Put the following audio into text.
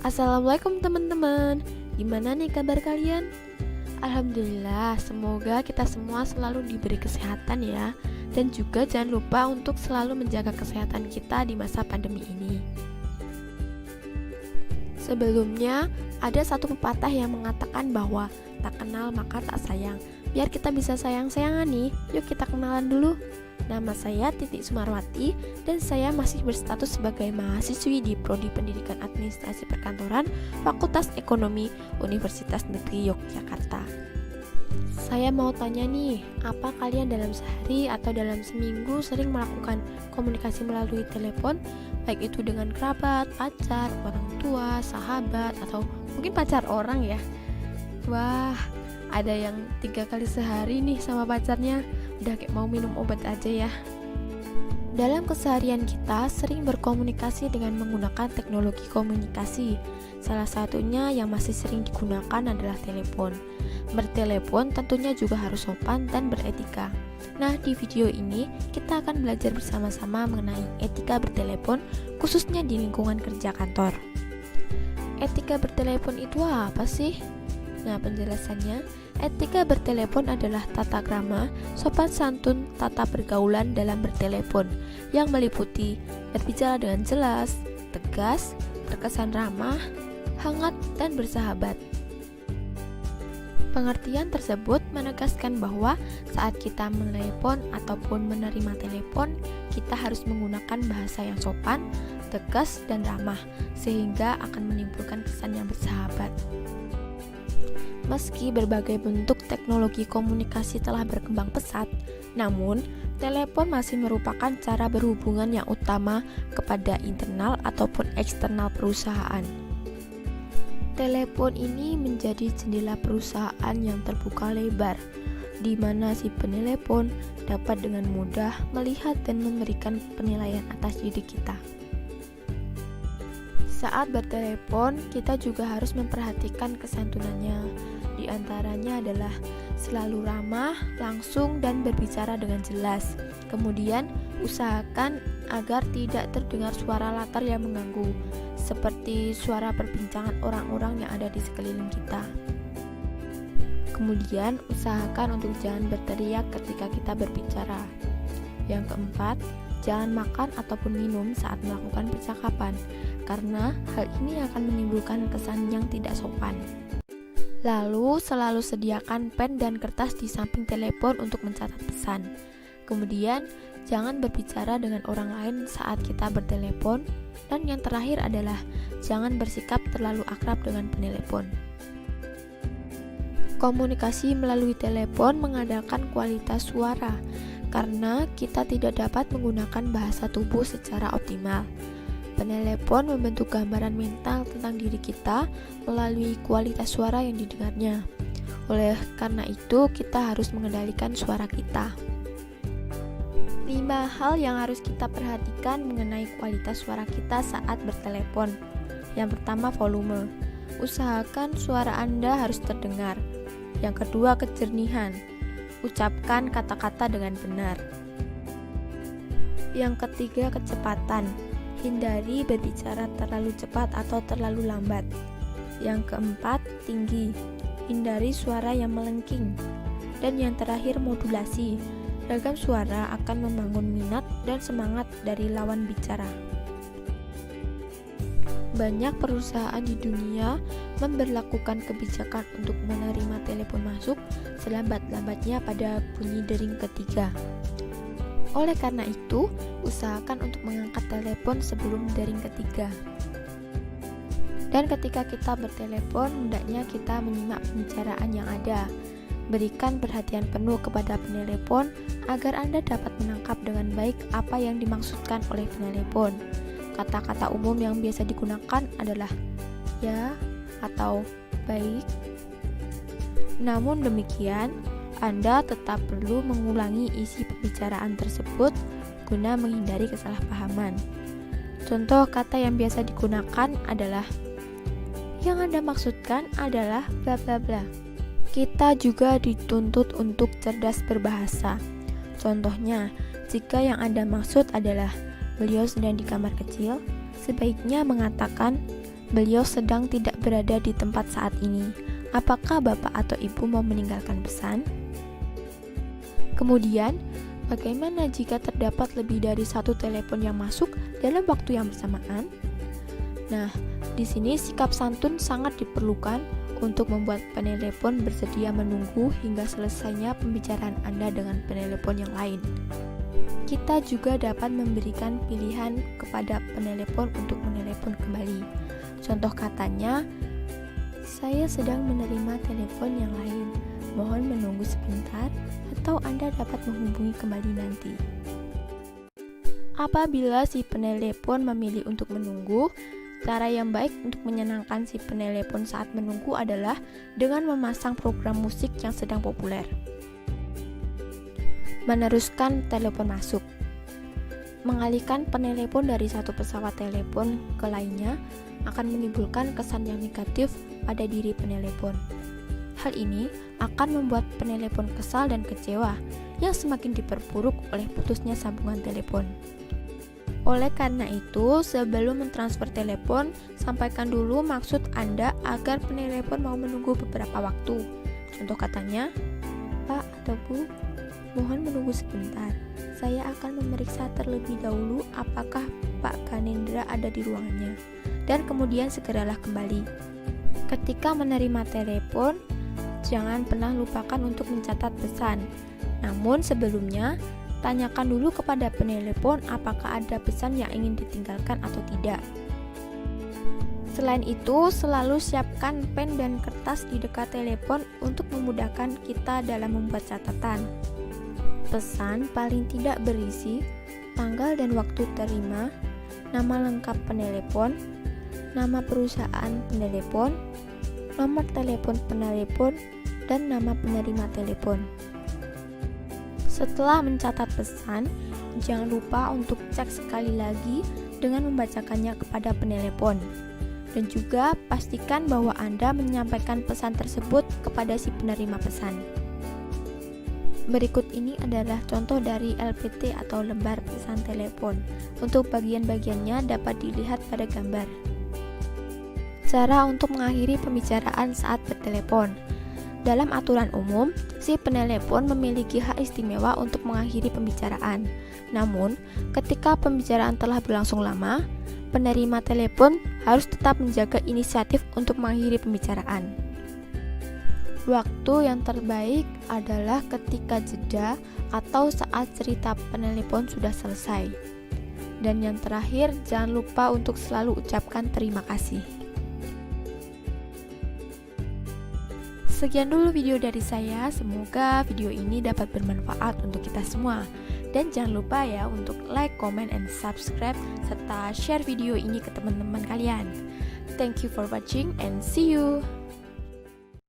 Assalamualaikum teman-teman. Gimana nih kabar kalian? Alhamdulillah, semoga kita semua selalu diberi kesehatan ya. Dan juga jangan lupa untuk selalu menjaga kesehatan kita di masa pandemi ini. Sebelumnya, ada satu pepatah yang mengatakan bahwa tak kenal maka tak sayang. Biar kita bisa sayang-sayangan nih, yuk kita kenalan dulu. Nama saya Titik Sumarwati dan saya masih berstatus sebagai mahasiswi di Prodi Pendidikan Administrasi Perkantoran Fakultas Ekonomi Universitas Negeri Yogyakarta. Saya mau tanya nih, apa kalian dalam sehari atau dalam seminggu sering melakukan komunikasi melalui telepon, baik itu dengan kerabat, pacar, orang tua, sahabat, atau mungkin pacar orang ya? Wah, ada yang 3 kali sehari nih sama pacarnya. Udah kayak mau minum obat aja ya. Dalam keseharian kita sering berkomunikasi dengan menggunakan teknologi komunikasi. Salah satunya yang masih sering digunakan adalah telepon. Bertelepon tentunya juga harus sopan dan beretika. Nah, di video ini kita akan belajar bersama-sama mengenai etika bertelepon, khususnya di lingkungan kerja kantor. Etika bertelepon itu apa sih? Nah, penjelasannya, etika bertelepon adalah tata krama, sopan santun, tata pergaulan dalam bertelepon yang meliputi berbicara dengan jelas, tegas, terkesan ramah, hangat, dan bersahabat. Pengertian tersebut menegaskan bahwa saat kita menelepon ataupun menerima telepon, kita harus menggunakan bahasa yang sopan, tegas, dan ramah, sehingga akan menimbulkan kesan yang bersahabat. Meski berbagai bentuk teknologi komunikasi telah berkembang pesat, namun telepon masih merupakan cara berhubungan yang utama kepada internal ataupun eksternal perusahaan. Telepon ini menjadi jendela perusahaan yang terbuka lebar, di mana si penelepon dapat dengan mudah melihat dan memberikan penilaian atas diri kita. Saat bertelepon, kita juga harus memperhatikan kesantunannya. Di antaranya adalah selalu ramah, langsung, dan berbicara dengan jelas. Kemudian, usahakan agar tidak terdengar suara latar yang mengganggu, seperti suara perbincangan orang-orang yang ada di sekeliling kita. Kemudian, usahakan untuk jangan berteriak ketika kita berbicara. Yang keempat, jangan makan ataupun minum saat melakukan percakapan, karena hal ini akan menimbulkan kesan yang tidak sopan. Lalu, selalu sediakan pen dan kertas di samping telepon untuk mencatat pesan. Kemudian, jangan berbicara dengan orang lain saat kita bertelepon. Dan yang terakhir adalah, jangan bersikap terlalu akrab dengan penelepon. Komunikasi melalui telepon mengandalkan kualitas suara, karena kita tidak dapat menggunakan bahasa tubuh secara optimal. Penelepon membentuk gambaran mental tentang diri kita melalui kualitas suara yang didengarnya. Oleh karena itu, kita harus mengendalikan suara kita. 5 hal yang harus kita perhatikan mengenai kualitas suara kita saat bertelepon. Yang pertama, volume. Usahakan suara Anda harus terdengar. Yang kedua, kejernihan. Ucapkan kata-kata dengan benar. Yang ketiga, kecepatan. Hindari berbicara terlalu cepat atau terlalu lambat. Yang keempat, tinggi. Hindari suara yang melengking. Dan yang terakhir, modulasi. Ragam suara akan membangun minat dan semangat dari lawan bicara. Banyak perusahaan di dunia memberlakukan kebijakan untuk menerima telepon masuk selambat-lambatnya pada bunyi dering ketiga. Oleh karena itu, usahakan untuk mengangkat telepon sebelum dering ketiga. Dan ketika kita bertelepon, hendaknya kita menyimak pembicaraan yang ada. Berikan perhatian penuh kepada penelepon agar Anda dapat menangkap dengan baik apa yang dimaksudkan oleh penelepon. Kata-kata umum yang biasa digunakan adalah ya atau baik. Namun demikian, Anda tetap perlu mengulangi isi pembicaraan tersebut guna menghindari kesalahpahaman. Contoh kata yang biasa digunakan adalah, yang Anda maksudkan adalah bla bla bla. Kita juga dituntut untuk cerdas berbahasa. Contohnya, jika yang Anda maksud adalah beliau sedang di kamar kecil, sebaiknya mengatakan beliau sedang tidak berada di tempat saat ini. Apakah Bapak atau Ibu mau meninggalkan pesan? Kemudian, bagaimana jika terdapat lebih dari satu telepon yang masuk dalam waktu yang bersamaan? Nah, di sini sikap santun sangat diperlukan untuk membuat penelepon bersedia menunggu hingga selesainya pembicaraan Anda dengan penelepon yang lain. Kita juga dapat memberikan pilihan kepada penelepon untuk menelepon kembali. Contoh katanya, saya sedang menerima telepon yang lain. Mohon menunggu sebentar atau Anda dapat menghubungi kembali nanti. Apabila si penelepon memilih untuk menunggu, cara yang baik untuk menyenangkan si penelepon saat menunggu adalah dengan memasang program musik yang sedang populer. Meneruskan telepon masuk. Mengalihkan penelepon dari satu pesawat telepon ke lainnya akan menimbulkan kesan yang negatif pada diri penelepon. Hal ini akan membuat penelepon kesal dan kecewa yang semakin diperburuk oleh putusnya sambungan telepon. Oleh karena itu, sebelum mentransfer telepon, sampaikan dulu maksud Anda agar penelepon mau menunggu beberapa waktu. Contoh katanya, Pak atau Bu, mohon menunggu sebentar. Saya akan memeriksa terlebih dahulu apakah Pak Ganendra ada di ruangannya, dan kemudian segeralah kembali. Ketika menerima telepon, jangan pernah lupakan untuk mencatat pesan. Namun sebelumnya, tanyakan dulu kepada penelepon apakah ada pesan yang ingin ditinggalkan atau tidak. Selain itu, selalu siapkan pen dan kertas di dekat telepon untuk memudahkan kita dalam membuat catatan. Pesan paling tidak berisi tanggal dan waktu terima, nama lengkap penelepon, nama perusahaan penelepon, nomor telepon penelepon, dan nama penerima telepon. Setelah mencatat pesan, jangan lupa untuk cek sekali lagi dengan membacakannya kepada penelepon. Dan juga pastikan bahwa Anda menyampaikan pesan tersebut kepada si penerima pesan. Berikut ini adalah contoh dari LPT atau lembar pesan telepon. Untuk bagian-bagiannya dapat dilihat pada gambar. Cara untuk mengakhiri pembicaraan saat bertelepon. Dalam aturan umum, si penelepon memiliki hak istimewa untuk mengakhiri pembicaraan. Namun, ketika pembicaraan telah berlangsung lama, penerima telepon harus tetap menjaga inisiatif untuk mengakhiri pembicaraan. Waktu yang terbaik adalah ketika jeda atau saat cerita penelepon sudah selesai. Dan yang terakhir, jangan lupa untuk selalu ucapkan terima kasih. Sekian dulu video dari saya, semoga video ini dapat bermanfaat untuk kita semua. Dan jangan lupa ya untuk like, comment, and subscribe, serta share video ini ke teman-teman kalian. Thank you for watching and see you!